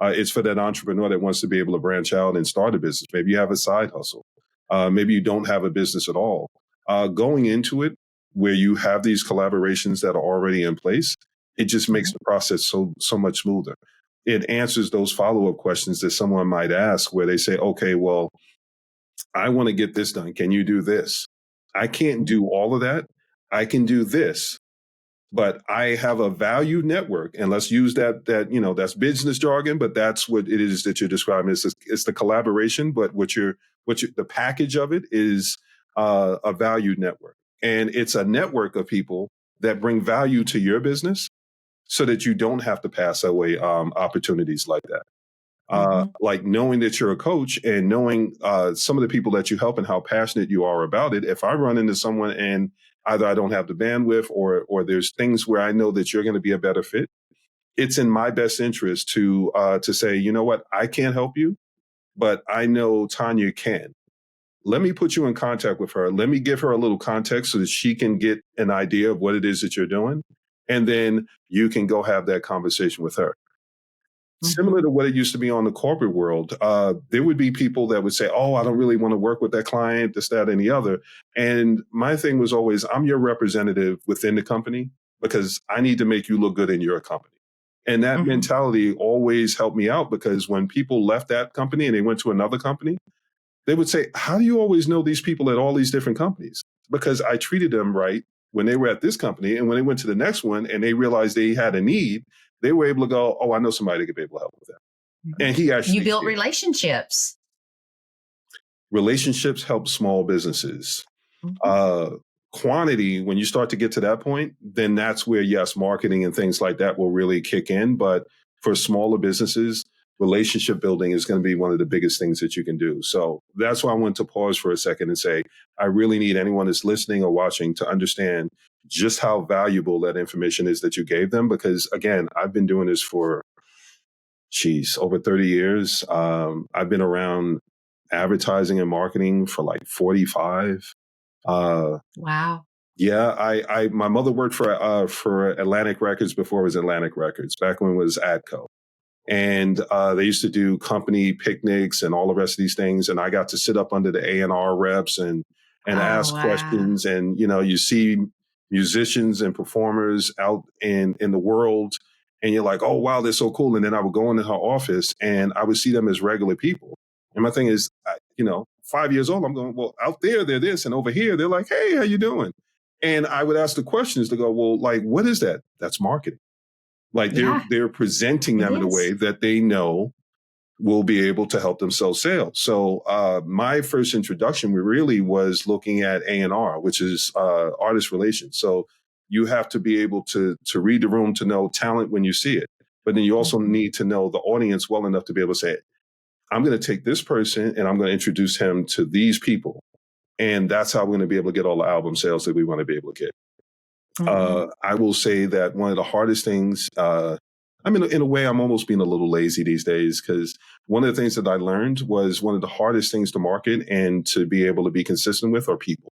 It's for that entrepreneur that wants to be able to branch out and start a business. Maybe you have a side hustle. Maybe you don't have a business at all. Going into it where you have these collaborations that are already in place, it just makes the process so much smoother. It answers those follow-up questions that someone might ask where they say, okay, well, I want to get this done. Can you do this? I can't do all of that. I can do this, but I have a value network. And let's use that's business jargon, but that's what it is that you're describing. It's the collaboration, but the package of it is a value network. And it's a network of people that bring value to your business so that you don't have to pass away opportunities like that. Like knowing that you're a coach and knowing some of the people that you help and how passionate you are about it. If I run into someone and either I don't have the bandwidth or there's things where I know that you're going to be a better fit, it's in my best interest to say, you know what, I can't help you, but I know Tanya can. Let me put you in contact with her. Let me give her a little context so that she can get an idea of what it is that you're doing. And then you can go have that conversation with her. Similar to what it used to be on the corporate world, there would be people that would say, oh, I don't really want to work with that client, this, that, and the other. And my thing was always, I'm your representative within the company because I need to make you look good in your company. And that mentality always helped me out because when people left that company and they went to another company, they would say, how do you always know these people at all these different companies? Because I treated them right when they were at this company. And when they went to the next one and they realized they had a need, they were able to go, oh, I know somebody that could be able to help with that. And he actually— You built relationships. Relationships help small businesses. Quantity, when you start to get to that point, then that's where, yes, marketing and things like that will really kick in. But for smaller businesses, relationship building is going to be one of the biggest things that you can do. So that's why I want to pause for a second and say, I really need anyone that's listening or watching to understand just how valuable that information is that you gave them. Because again, I've been doing this for, over 30 years. I've been around advertising and marketing for like 45. Wow. Yeah, my mother worked for Atlantic Records before it was Atlantic Records, back when it was ADCO. And they used to do company picnics and all the rest of these things. And I got to sit up under the A&R reps and ask questions. And, you see musicians and performers out in the world and you're like, oh, wow, they're so cool. And then I would go into her office and I would see them as regular people. And my thing is, 5 years old, I'm going, well, out there, they're this. And over here, they're like, hey, how you doing? And I would ask the questions to go, well, like, what is that? That's marketing. Like they're presenting them in a way that they know will be able to help them sell sales. So my first introduction really was looking at A&R, which is artist relations. So you have to be able to read the room to know talent when you see it. But then you also need to know the audience well enough to be able to say, I'm going to take this person and I'm going to introduce him to these people. And that's how we're going to be able to get all the album sales that we want to be able to get. I will say that one of the hardest things, in a way, I'm almost being a little lazy these days because one of the things that I learned was one of the hardest things to market and to be able to be consistent with are people,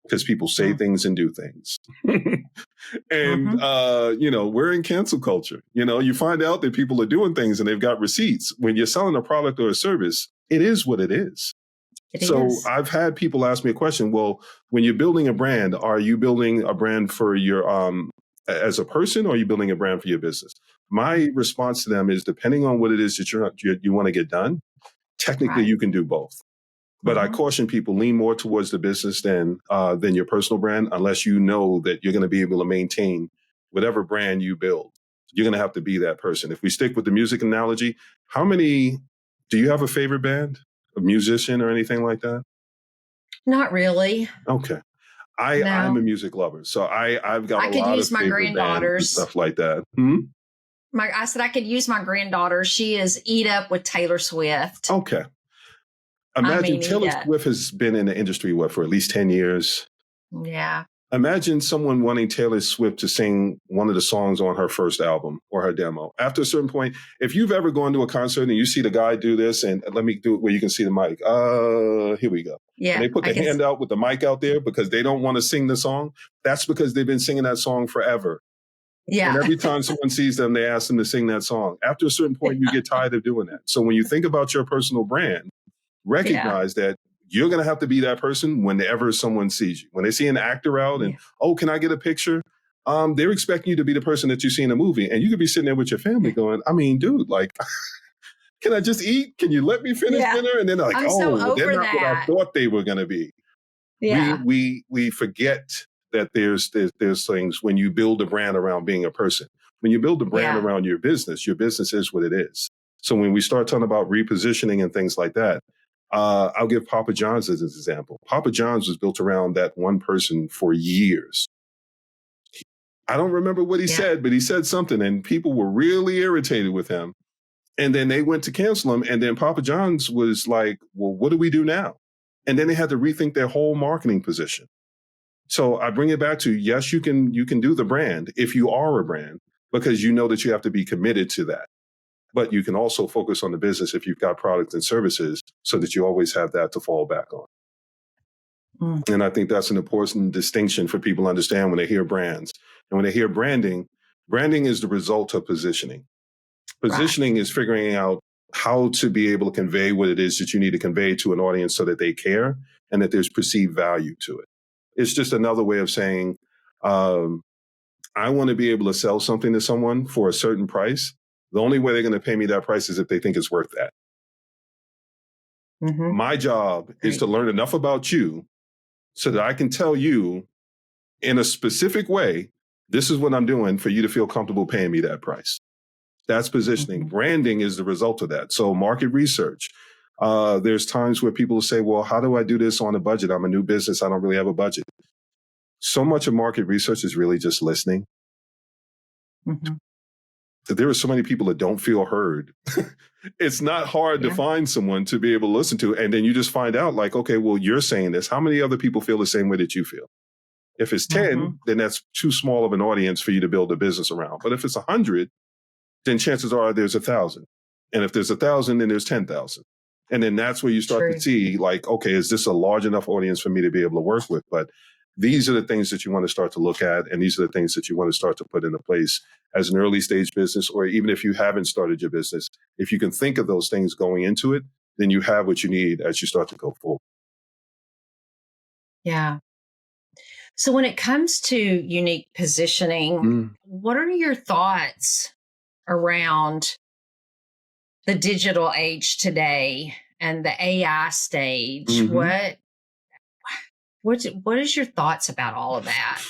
because people say things and do things. And, we're in cancel culture. You find out that people are doing things and they've got receipts. When you're selling a product or a service, it is what it is. I've had people ask me a question. Well, when you're building a brand, are you building a brand for your as a person, or are you building a brand for your business? My response to them is, depending on what it is that you want to get done, technically you can do both. But I caution people, lean more towards the business than your personal brand, unless you know that you're going to be able to maintain whatever brand you build. You're going to have to be that person. If we stick with the music analogy, do you have a favorite band? A musician or anything like that? Not really. Okay. I'm a music lover. So I've got a lot of favorite bands and stuff like that. I said I could use my granddaughter. She is eat up with Taylor Swift. Okay. Imagine Taylor Swift has been in the industry, for at least 10 years? Yeah. Imagine someone wanting Taylor Swift to sing one of the songs on her first album or her demo. After a certain point, if you've ever gone to a concert and you see the guy do this, and let me do it where you can see the mic. Here we go. Yeah. And they put the hand out with the mic out there because they don't want to sing the song. That's because they've been singing that song forever. Yeah. And every time someone sees them, they ask them to sing that song. After a certain point, you get tired of doing that. So when you think about your personal brand, Yeah. recognize that you're going to have to be that person whenever someone sees you. When they see an actor out and, Yeah. oh, can I get a picture? They're expecting you to be the person that you see in a movie. And you could be sitting there with your family going, I mean, dude, like, can I just eat? Can you let me finish Yeah. dinner? And then they're like, I'm so oh, they're over not what I that. thought they were going to be. Yeah. We forget that there's things when you build a brand around being a person. When you build a brand Yeah. around your business is what it is. So when we start talking about repositioning and things like that, I'll give Papa John's as an example. Papa John's was built around that one person for years. I don't remember what he Yeah. said, but he said something and people were really irritated with him. And then they went to cancel him. And then Papa John's was like, well, what do we do now? And then they had to rethink their whole marketing position. So I bring it back to, yes, you can do the brand if you are a brand, because you know that you have to be committed to that. But you can also focus on the business if you've got products and services so that you always have that to fall back on. And I think that's an important distinction for people to understand when they hear brands. And when they hear branding, branding is the result of positioning. Positioning is figuring out how to be able to convey what it is that you need to convey to an audience so that they care and that there's perceived value to it. It's just another way of saying, I want to be able to sell something to someone for a certain price. The only way they're going to pay me that price is if they think it's worth that. My job is to learn enough about you so that I can tell you in a specific way, this is what I'm doing for you to feel comfortable paying me that price. That's positioning. Branding is the result of that. So market research. There's times where people say, well, how do I do this on a budget? I'm a new business. I don't really have a budget. So much of market research is really just listening. There are so many people that don't feel heard. It's not hard to find someone to be able to listen to. And then you just find out like, okay, well, you're saying this. How many other people feel the same way that you feel? If it's 10, then that's too small of an audience for you to build a business around. But if it's 100, then chances are there's 1,000. And if there's 1,000, then there's 10,000. And then that's where you start to see like, okay, is this a large enough audience for me to be able to work with? But these are the things that you want to start to look at. And these are the things that you want to start to put into place as an early stage business, or even if you haven't started your business. If you can think of those things going into it, then you have what you need as you start to go forward. Yeah. So when it comes to unique positioning, what are your thoughts around the digital age today and the AI stage? What is your thoughts about all of that?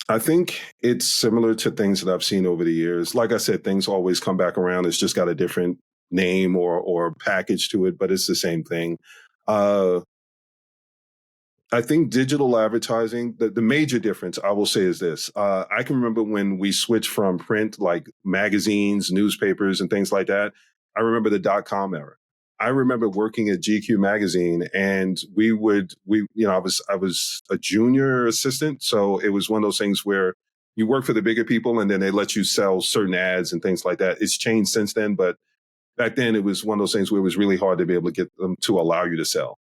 I think it's similar to things that I've seen over the years. Like I said, things always come back around. It's just got a different name or package to it, but it's the same thing. I think digital advertising, the major difference I will say is this. I can remember when we switched from print, like magazines, newspapers, and things like that. I remember the .com era. I remember working at GQ magazine, and I was a junior assistant. So it was one of those things where you work for the bigger people and then they let you sell certain ads and things like that. It's changed since then, but back then it was one of those things where it was really hard to be able to get them to allow you to sell.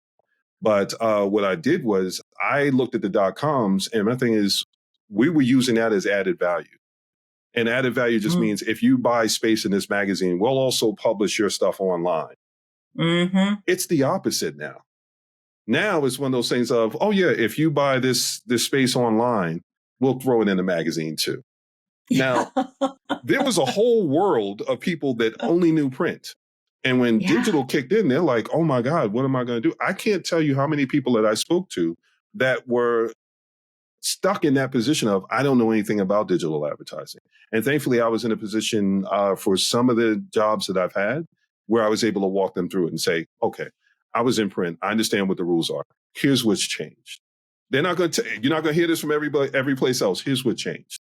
But what I did was I looked at the .coms, and my thing is we were using that as added value. And added value just means if you buy space in this magazine, we'll also publish your stuff online. It's the opposite now. Now it's one of those things of, oh yeah, if you buy this space online, we'll throw it in the magazine too. Now, there was a whole world of people that only knew print. And when digital kicked in, they're like, oh my God, what am I going to do? I can't tell you how many people that I spoke to that were stuck in that position of, I don't know anything about digital advertising. And thankfully, I was in a position for some of the jobs that I've had where I was able to walk them through it and say, okay, I was in print. I understand what the rules are. Here's what's changed. You're not going to hear this from every place else. Here's what changed.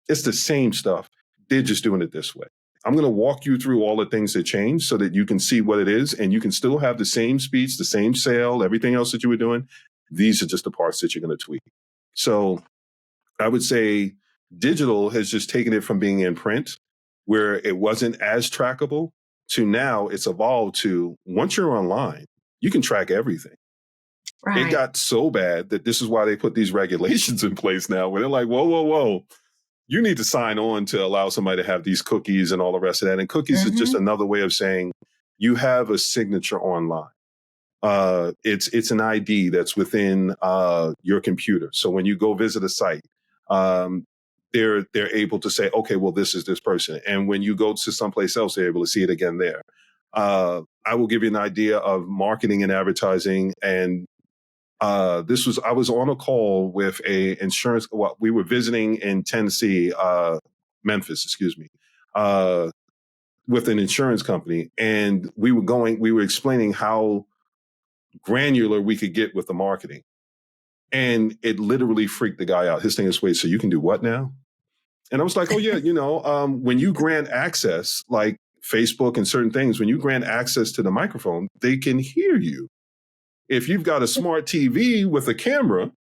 It's the same stuff. They're just doing it this way. I'm going to walk you through all the things that change so that you can see what it is, and you can still have the same speech, the same sale, everything else that you were doing. These are just the parts that you're going to tweak. So I would say digital has just taken it from being in print, where it wasn't as trackable, to now it's evolved to, once you're online, you can track everything. It Right. got so bad that this is why they put these regulations in place now, where they're like, whoa, whoa, whoa. You need to sign on to allow somebody to have these cookies and all the rest of that. And cookies is just Mm-hmm. another way of saying you have a signature online. It's an ID that's within your computer. So when you go visit a site, um, they're able to say, okay, well, this is this person. And when you go to someplace else, they're able to see it again there. I will give you an idea of marketing and advertising. And I was on a call with a insurance. Well, we were visiting in Tennessee, Memphis, excuse me. With an insurance company, and we were explaining how granular we could get with the marketing. And it literally freaked the guy out. His thing is, wait, so you can do what now? And I was like, oh, yeah, when you grant access, like Facebook and certain things, when you grant access to the microphone, they can hear you. If you've got a smart TV with a camera,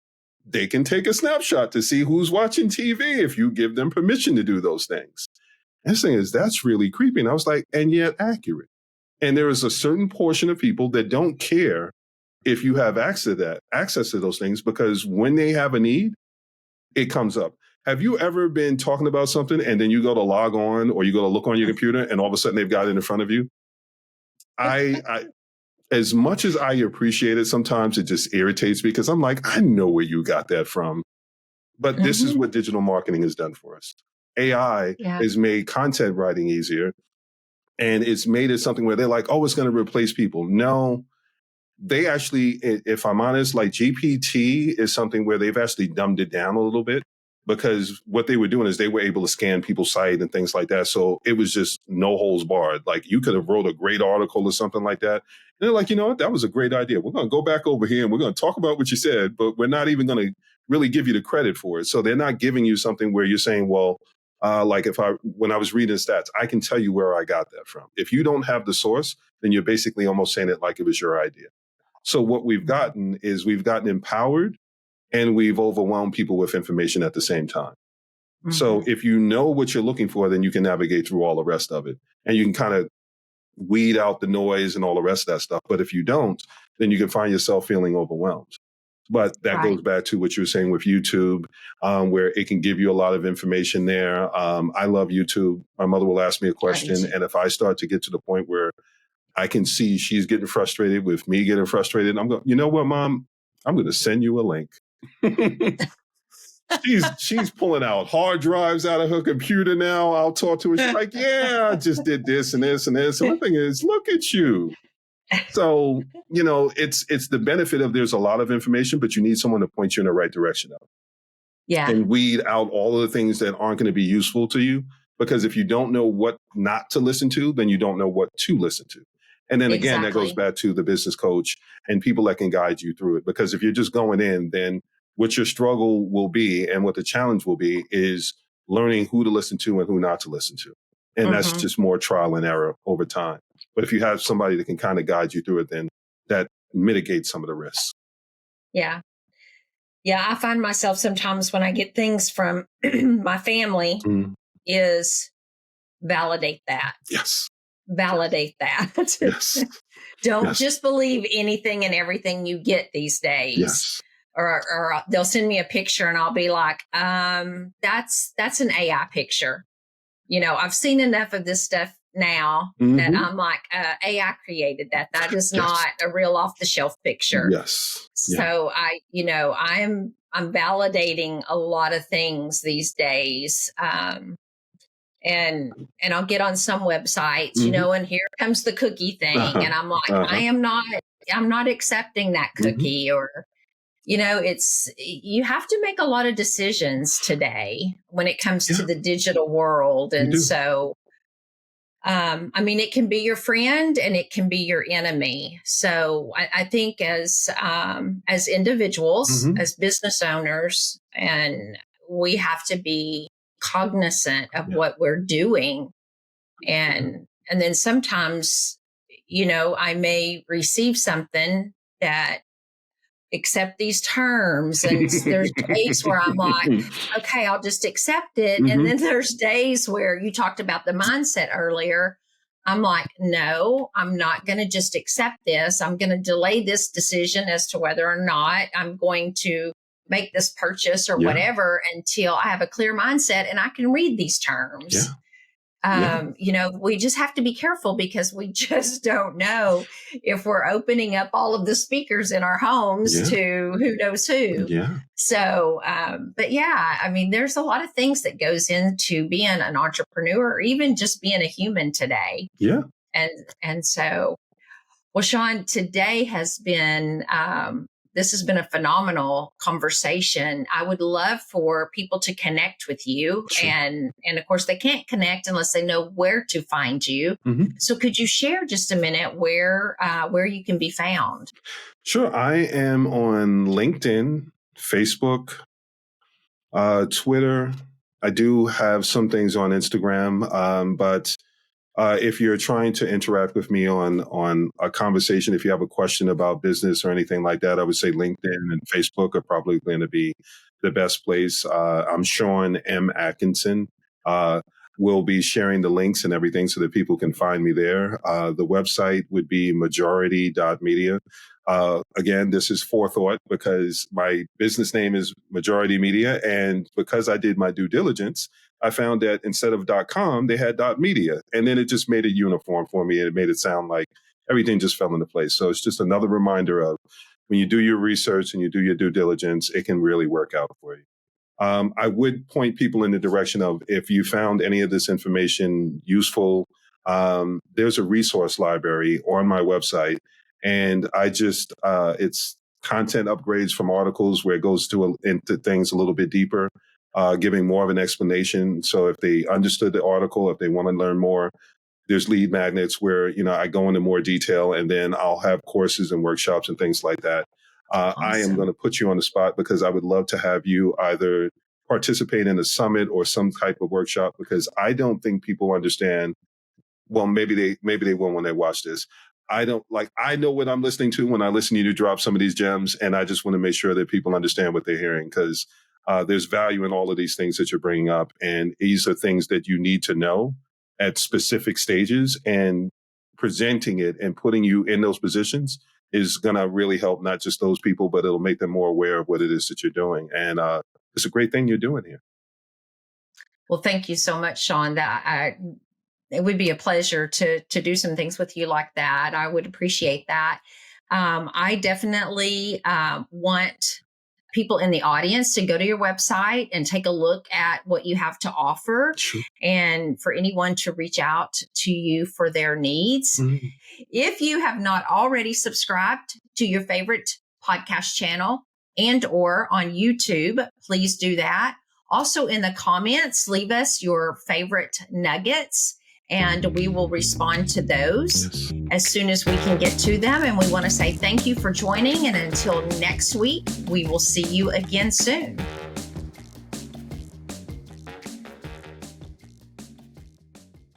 they can take a snapshot to see who's watching TV if you give them permission to do those things. And the thing is, that's really creepy. And I was like, and yet accurate. And there is a certain portion of people that don't care if you have access to those things, because when they have a need, it comes up. Have you ever been talking about something and then you go to log on or you go to look on your computer and all of a sudden they've got it in front of you? I as much as I appreciate it, sometimes it just irritates me because I'm like, I know where you got that from. But this is Mm-hmm. what digital marketing has done for us. AI Yeah. has made content writing easier, and it's made it something where they're like, oh, it's going to replace people. No, they actually, if I'm honest, like GPT is something where they've actually dumbed it down a little bit, because what they were doing is they were able to scan people's site and things like that. So it was just no holds barred. Like you could have wrote a great article or something like that. And they're like, you know what? That was a great idea. We're going to go back over here and we're going to talk about what you said, but we're not even going to really give you the credit for it. So they're not giving you something where you're saying, well, like when I was reading stats, I can tell you where I got that from. If you don't have the source, then you're basically almost saying it like it was your idea. So what we've gotten empowered, and we've overwhelmed people with information at the same time. Mm-hmm. So if you know what you're looking for, then you can navigate through all the rest of it. And you can kind of weed out the noise and all the rest of that stuff. But if you don't, then you can find yourself feeling overwhelmed. But that goes back to what you were saying with YouTube, where it can give you a lot of information there. I love YouTube. My mother will ask me a question. Right. And if I start to get to the point where I can see she's getting frustrated with me getting frustrated, I'm going, you know what, Mom? I'm going to send you a link. she's pulling out hard drives out of her computer now. I'll talk to her. She's like, yeah, I just did this and this and this. And the thing is, look at you. So, it's the benefit of there's a lot of information, but you need someone to point you in the right direction of. Yeah. And weed out all of the things that aren't going to be useful to you. Because if you don't know what not to listen to, then you don't know what to listen to. And then again, that goes back to the business coach and people that can guide you through it. Because if you're just going in, then what your struggle will be and what the challenge will be is learning who to listen to and who not to listen to. And that's just more trial and error over time. But if you have somebody that can kind of guide you through it, then that mitigates some of the risks. Yeah. Yeah. I find myself sometimes when I get things from my family is validate that. Yes. Validate that. Yes. Don't just believe anything and everything you get these days. Yes. Or they'll send me a picture and I'll be like, that's an AI picture. I've seen enough of this stuff now that I'm like, AI created that. That is not a real off the shelf picture. Yes. So I'm validating a lot of things these days. And I'll get on some websites, and here comes the cookie thing. And I'm like, I'm not accepting that cookie or, you have to make a lot of decisions today when it comes to the digital world. And so, it can be your friend and it can be your enemy. So I think as individuals, as business owners, and we have to be cognizant of what we're doing. And then sometimes, I may receive something that accept these terms. And there's days where I'm like, okay, I'll just accept it. And then there's days where you talked about the mindset earlier. I'm like, no, I'm not going to just accept this. I'm going to delay this decision as to whether or not I'm going to make this purchase or whatever until I have a clear mindset and I can read these terms. We just have to be careful because we just don't know if we're opening up all of the speakers in our homes to who knows who. So, there's a lot of things that goes into being an entrepreneur, or even just being a human today. And so, well, Sean, today has been, this has been a phenomenal conversation. I would love for people to connect with you. And of course, they can't connect unless they know where to find you. So could you share just a minute where you can be found? Sure. I am on LinkedIn, Facebook, Twitter. I do have some things on Instagram, but if you're trying to interact with me on a conversation, if you have a question about business or anything like that, I would say LinkedIn and Facebook are probably going to be the best place. I'm Sean M. Atkinson. We'll be sharing the links and everything so that people can find me there. The website would be majority.media. Again, this is forethought because my business name is Majority Media. And because I did my due diligence, I found that instead of .com, they had .media. And then it just made it uniform for me. And it made it sound like everything just fell into place. So it's just another reminder of when you do your research and you do your due diligence, it can really work out for you. I would point people in the direction of if you found any of this information useful, there's a resource library on my website. And I just, it's content upgrades from articles where it goes into things a little bit deeper. Giving more of an explanation. So if they understood the article, if they want to learn more, there's lead magnets where, I go into more detail, and then I'll have courses and workshops and things like that. Awesome. I am going to put you on the spot because I would love to have you either participate in a summit or some type of workshop, because I don't think people understand. Well, maybe they will when they watch this. I know what I'm listening to when I listen to you drop some of these gems, and I just want to make sure that people understand what they're hearing, because there's value in all of these things that you're bringing up. And these are things that you need to know at specific stages, and presenting it and putting you in those positions is going to really help not just those people, but it'll make them more aware of what it is that you're doing. And it's a great thing you're doing here. Well, thank you so much, Sean. It would be a pleasure to do some things with you like that. I would appreciate that. I definitely want people in the audience to go to your website and take a look at what you have to offer, and for anyone to reach out to you for their needs. If you have not already subscribed to your favorite podcast channel and or on YouTube, please do that. Also in the comments, leave us your favorite nuggets, and we will respond to those as soon as we can get to them. And we want to say thank you for joining. And until next week, we will see you again soon.